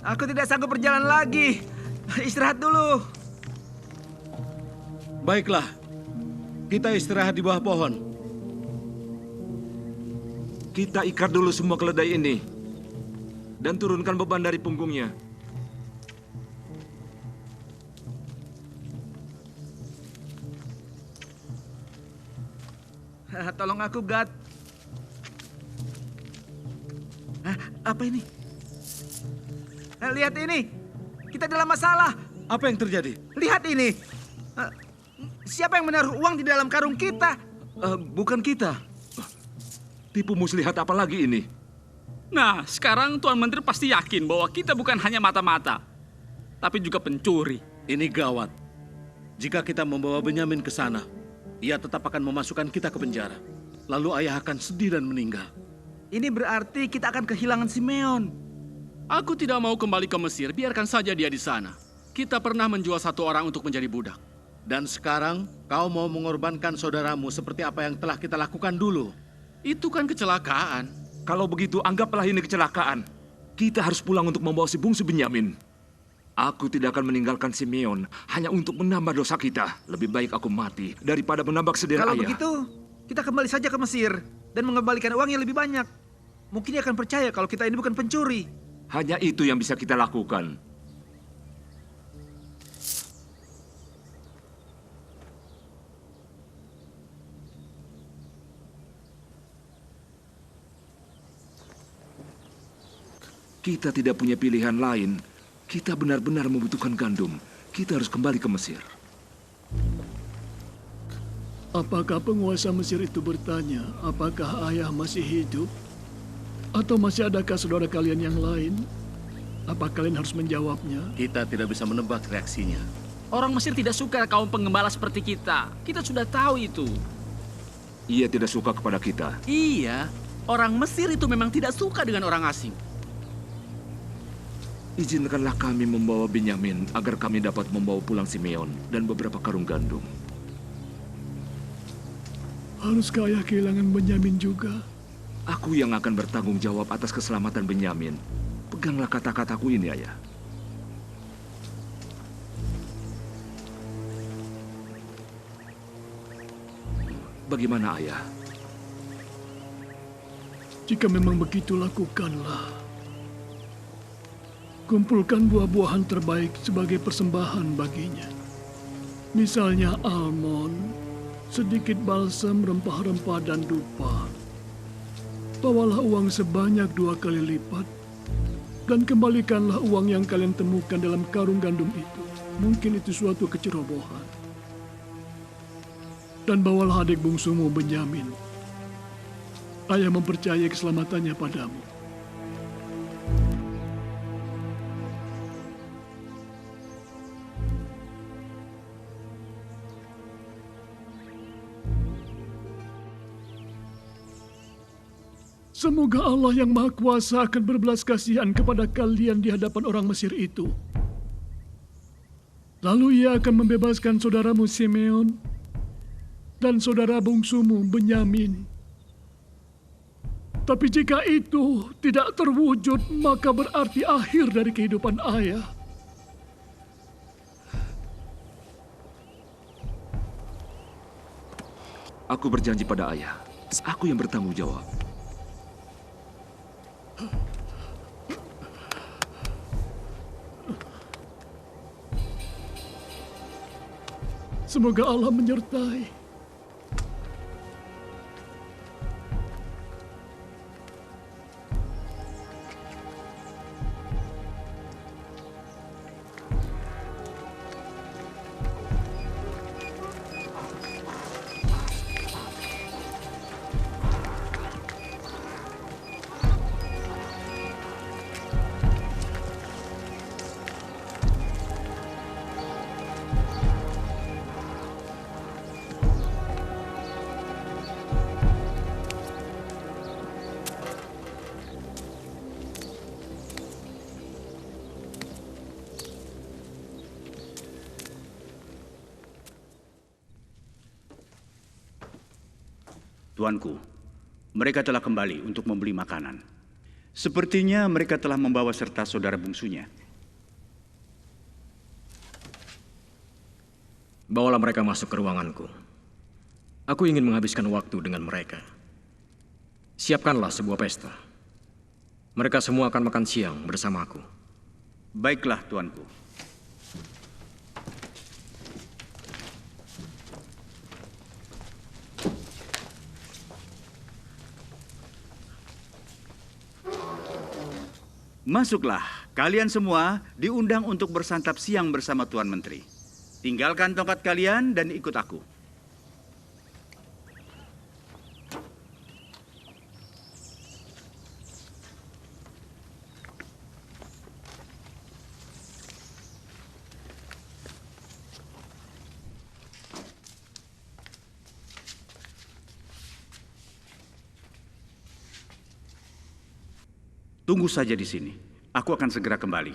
Aku tidak sanggup berjalan lagi. Istirahat dulu. Baiklah, kita istirahat di bawah pohon. Kita ikat dulu semua keledai ini. Dan turunkan beban dari punggungnya. Tolong aku, Gad. Apa ini? Lihat ini. Kita dalam masalah. Apa yang terjadi? Lihat ini. Siapa yang menaruh uang di dalam karung kita? Bukan kita. Tipu muslihat apa lagi ini? Nah, sekarang Tuan Menteri pasti yakin bahwa kita bukan hanya mata-mata, tapi juga pencuri. Ini gawat. Jika kita membawa Benyamin ke sana, ia tetap akan memasukkan kita ke penjara. Lalu ayah akan sedih dan meninggal. Ini berarti kita akan kehilangan Simeon. Aku tidak mau kembali ke Mesir, biarkan saja dia di sana. Kita pernah menjual satu orang untuk menjadi budak. Dan sekarang kau mau mengorbankan saudaramu seperti apa yang telah kita lakukan dulu. Itu kan kecelakaan. Kalau begitu, anggaplah ini kecelakaan. Kita harus pulang untuk membawa si bungsu Benyamin. Aku tidak akan meninggalkan Simeon hanya untuk menambah dosa kita. Lebih baik aku mati daripada menambah kesedihan Kalau ayah. begitu, kita kembali saja ke Mesir dan mengembalikan uang yang lebih banyak. Mungkin dia akan percaya kalau kita ini bukan pencuri. Hanya itu yang bisa kita lakukan. Kita tidak punya pilihan lain. Kita benar-benar membutuhkan gandum. Kita harus kembali ke Mesir. Apakah penguasa Mesir itu bertanya, apakah ayah masih hidup? Atau masih adakah saudara kalian yang lain? Apa kalian harus menjawabnya? Kita tidak bisa menebak reaksinya. Orang Mesir tidak suka kaum pengembala seperti kita. Kita sudah tahu itu. Ia tidak suka kepada kita. Iya, orang Mesir itu memang tidak suka dengan orang asing. Izinkanlah kami membawa Benyamin agar kami dapat membawa pulang Simeon dan beberapa karung gandum. Haruskah ayah kehilangan Benyamin juga? Aku yang akan bertanggung jawab atas keselamatan Benyamin. Peganglah kata-kataku ini, ayah. Bagaimana, ayah? Jika memang begitu, lakukanlah. Kumpulkan buah-buahan terbaik sebagai persembahan baginya. Misalnya almond, sedikit balsam, rempah-rempah, dan dupa. Bawalah uang sebanyak 2 kali lipat, dan kembalikanlah uang yang kalian temukan dalam karung gandum itu. Mungkin itu suatu kecerobohan. Dan bawalah adik bungsumu Benyamin. Ayah mempercayai keselamatannya padamu. Semoga Allah yang Maha Kuasa akan berbelas kasihan kepada kalian di hadapan orang Mesir itu. Lalu ia akan membebaskan saudaramu Simeon dan saudara bungsumu Benyamin. Tapi jika itu tidak terwujud, maka berarti akhir dari kehidupan ayah. Aku berjanji pada ayah. Aku yang bertanggung jawab. Semoga Allah menyertai. Tuanku, mereka telah kembali untuk membeli makanan. Sepertinya mereka telah membawa serta saudara bungsunya. Bawalah mereka masuk ke ruanganku. Aku ingin menghabiskan waktu dengan mereka. Siapkanlah sebuah pesta. Mereka semua akan makan siang bersamaku. Baiklah, tuanku. Masuklah, kalian semua diundang untuk bersantap siang bersama Tuan Menteri. Tinggalkan tongkat kalian dan ikut aku. Tunggu saja di sini. Aku akan segera kembali.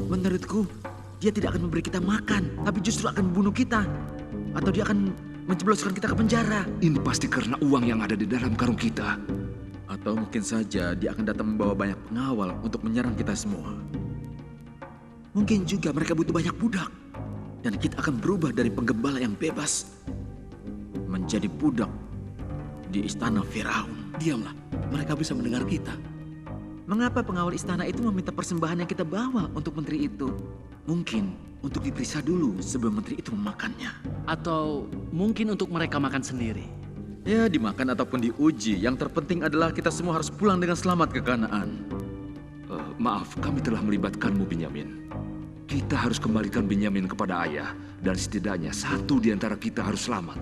Menurutku, dia tidak akan memberi kita makan, tapi justru akan membunuh kita. Atau dia akan menjebloskan kita ke penjara. Ini pasti karena uang yang ada di dalam karung kita. Atau mungkin saja dia akan datang membawa banyak pengawal untuk menyerang kita semua. Mungkin juga mereka butuh banyak budak. Dan kita akan berubah dari penggembala yang bebas menjadi budak di istana Firaun. Diamlah, mereka bisa mendengar kita. Mengapa pengawal istana itu meminta persembahan yang kita bawa untuk menteri itu? Mungkin untuk diperiksa dulu sebelum menteri itu memakannya. Atau mungkin untuk mereka makan sendiri. Ya, dimakan ataupun diuji. Yang terpenting adalah kita semua harus pulang dengan selamat ke Kanaan. Maaf, kami telah melibatkanmu, Benyamin. Kita harus kembalikan Benyamin kepada ayah. Dan setidaknya satu di antara kita harus selamat.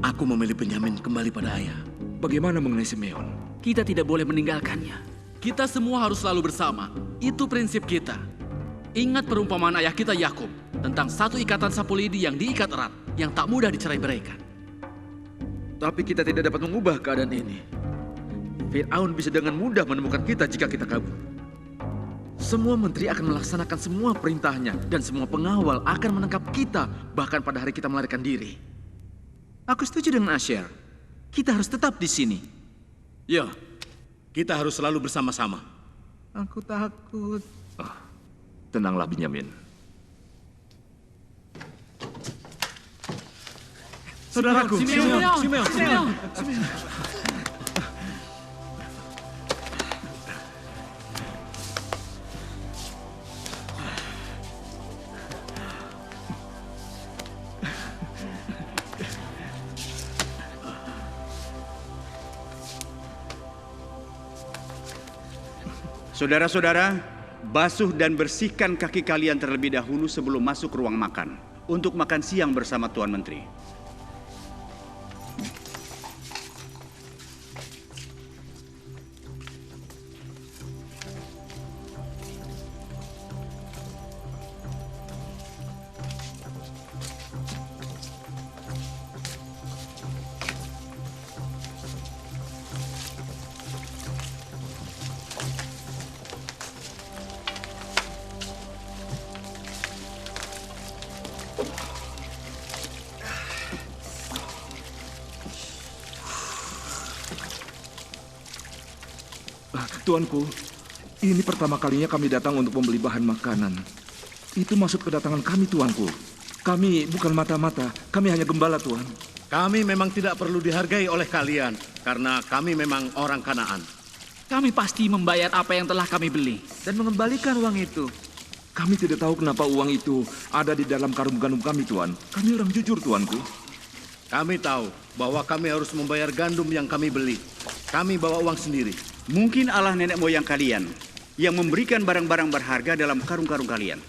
Aku memilih Benyamin kembali pada ayah. Bagaimana mengenai Simeon? Kita tidak boleh meninggalkannya. Kita semua harus selalu bersama. Itu prinsip kita. Ingat perumpamaan ayah kita Yakub tentang satu ikatan sapu lidi yang diikat erat, yang tak mudah dicerai-beraikan. Tapi kita tidak dapat mengubah keadaan ini. Firaun bisa dengan mudah menemukan kita jika kita kabur. Semua menteri akan melaksanakan semua perintahnya dan semua pengawal akan menangkap kita bahkan pada hari kita melarikan diri. Aku setuju dengan Asher. Kita harus tetap di sini. Ya, kita harus selalu bersama-sama. Aku takut. Tenanglah, Benyamin. Saudaraku, Simeon. Saudara-saudara, basuh dan bersihkan kaki kalian terlebih dahulu sebelum masuk ruang makan untuk makan siang bersama Tuan Menteri. Tuanku, ini pertama kalinya kami datang untuk membeli bahan makanan. Itu maksud kedatangan kami, Tuanku. Kami bukan mata-mata, kami hanya gembala, Tuan. Kami memang tidak perlu dihargai oleh kalian karena kami memang orang Kanaan. Kami pasti membayar apa yang telah kami beli. Dan mengembalikan uang itu. Kami tidak tahu kenapa uang itu ada di dalam karung gandum kami, Tuan. Kami orang jujur, Tuanku. Kami tahu bahwa kami harus membayar gandum yang kami beli. Kami bawa uang sendiri. Mungkin Allah nenek moyang kalian yang memberikan barang-barang berharga dalam karung-karung kalian.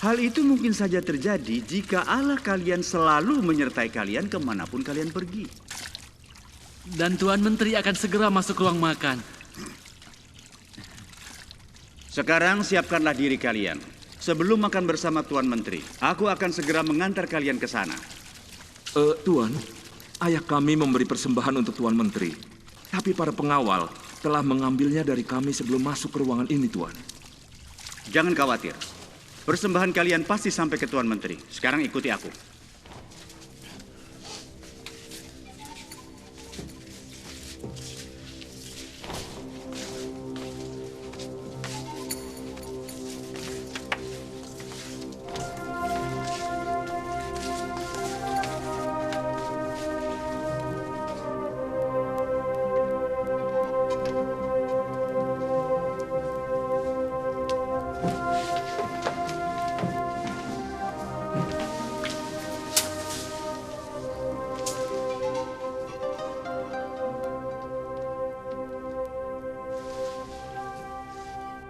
Hal itu mungkin saja terjadi jika Allah kalian selalu menyertai kalian kemanapun kalian pergi. Dan Tuan Menteri akan segera masuk ruang makan. Sekarang siapkanlah diri kalian. Sebelum makan bersama Tuan Menteri, aku akan segera mengantar kalian ke sana. Tuan, Ayah kami memberi persembahan untuk Tuan Menteri. Tapi para pengawal telah mengambilnya dari kami sebelum masuk ke ruangan ini, Tuan. Jangan khawatir. Persembahan kalian pasti sampai ke Tuan Menteri. Sekarang ikuti aku.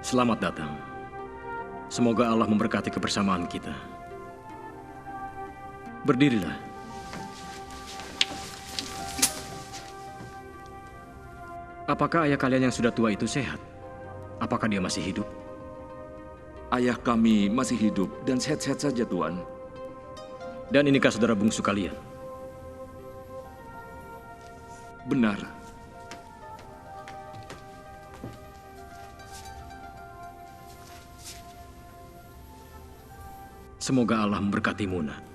Selamat datang. Semoga Allah memberkati kebersamaan kita. Berdirilah. Apakah ayah kalian yang sudah tua itu sehat? Apakah dia masih hidup? Ayah kami masih hidup dan sehat-sehat saja, Tuan. Dan inikah saudara bungsu kalian? Benar. Semoga Allah memberkatimu, nak.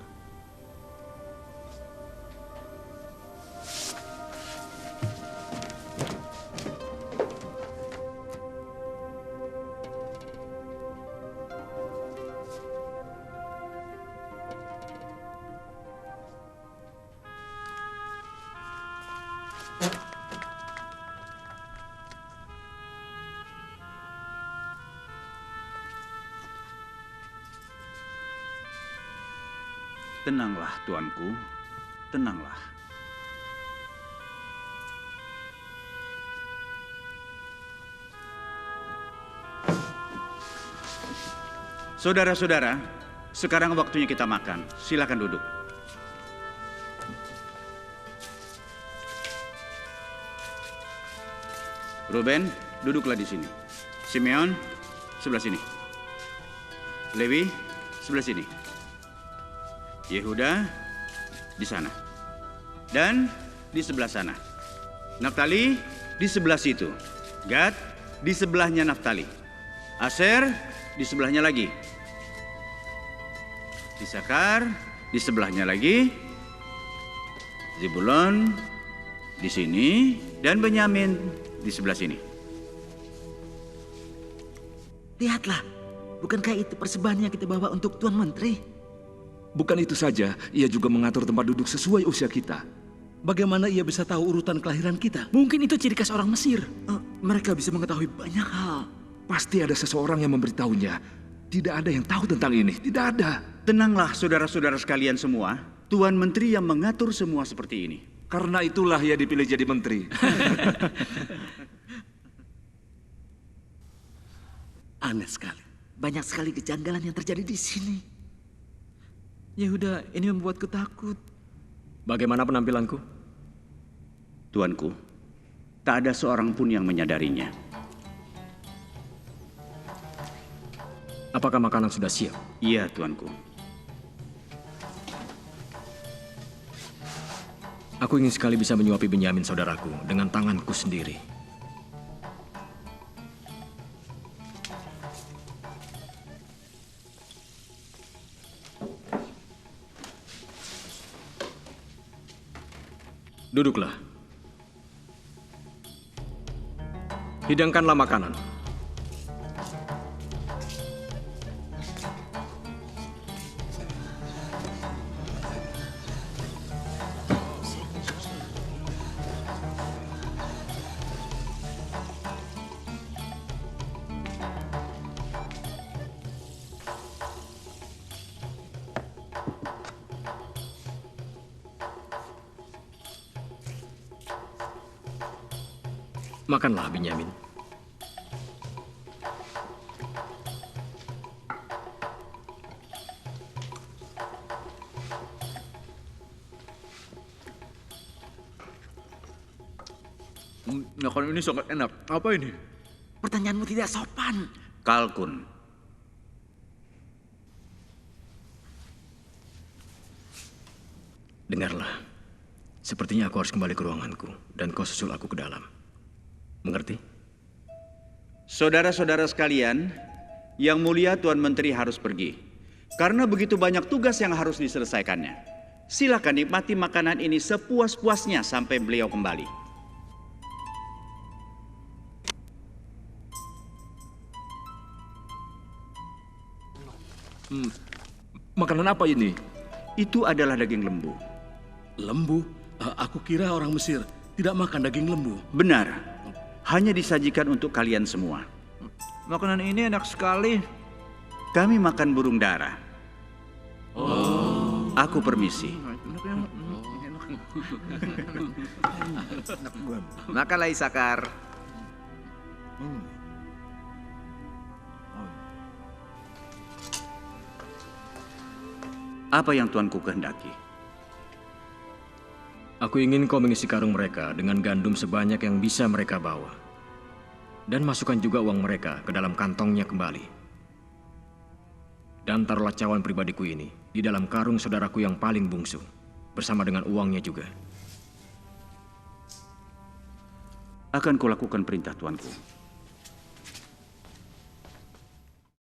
Tenanglah, tuanku. Tenanglah. Saudara-saudara, sekarang waktunya kita makan. Silakan duduk. Ruben, duduklah di sini. Simeon, sebelah sini. Lewi, sebelah sini. Yehuda di sana. Dan di sebelah sana. Naftali di sebelah situ. Gad di sebelahnya Naftali. Aser di sebelahnya lagi. Isakar di sebelahnya lagi. Zebulon di sini dan Benyamin di sebelah sini. Lihatlah, bukankah itu persembahan yang kita bawa untuk Tuan Menteri? Bukan itu saja, ia juga mengatur tempat duduk sesuai usia kita. Bagaimana ia bisa tahu urutan kelahiran kita? Mungkin itu ciri khas orang Mesir. Mereka bisa mengetahui banyak hal. Pasti ada seseorang yang memberitahunya. Tidak ada yang tahu tentang ini, tidak ada. Tenanglah saudara-saudara sekalian semua. Tuan Menteri yang mengatur semua seperti ini. Karena itulah ia dipilih jadi menteri. Aneh sekali. Banyak sekali kejanggalan yang terjadi di sini. Yehuda, ini membuatku takut. Bagaimana penampilanku? Tuanku, tak ada seorang pun yang menyadarinya. Apakah makanan sudah siap? Iya, tuanku. Aku ingin sekali bisa menyuapi Benyamin saudaraku dengan tanganku sendiri. Duduklah. Hidangkanlah makanan. Makanlah, Benyamin. Makanan ini sangat enak. Apa ini? Pertanyaanmu tidak sopan. Kalkun. Dengarlah. Sepertinya aku harus kembali ke ruanganku dan kau susul aku ke dalam. Mengerti? Saudara-saudara sekalian, Yang Mulia Tuan Menteri harus pergi. Karena begitu banyak tugas yang harus diselesaikannya. Silakan nikmati makanan ini sepuas-puasnya sampai beliau kembali. Makanan apa ini? Itu adalah daging lembu. Lembu? Aku kira orang Mesir tidak makan daging lembu. Benar, hanya disajikan untuk kalian semua. Makanan ini enak sekali. Kami makan burung dara. Oh. Aku permisi. Makanlah Isakar. Apa yang tuanku kehendaki? Aku ingin kau mengisi karung mereka dengan gandum sebanyak yang bisa mereka bawa. Dan masukkan juga uang mereka ke dalam kantongnya kembali. Dan taruhlah cawan pribadiku ini di dalam karung saudaraku yang paling bungsu, bersama dengan uangnya juga. Akan kulakukan perintah tuanku.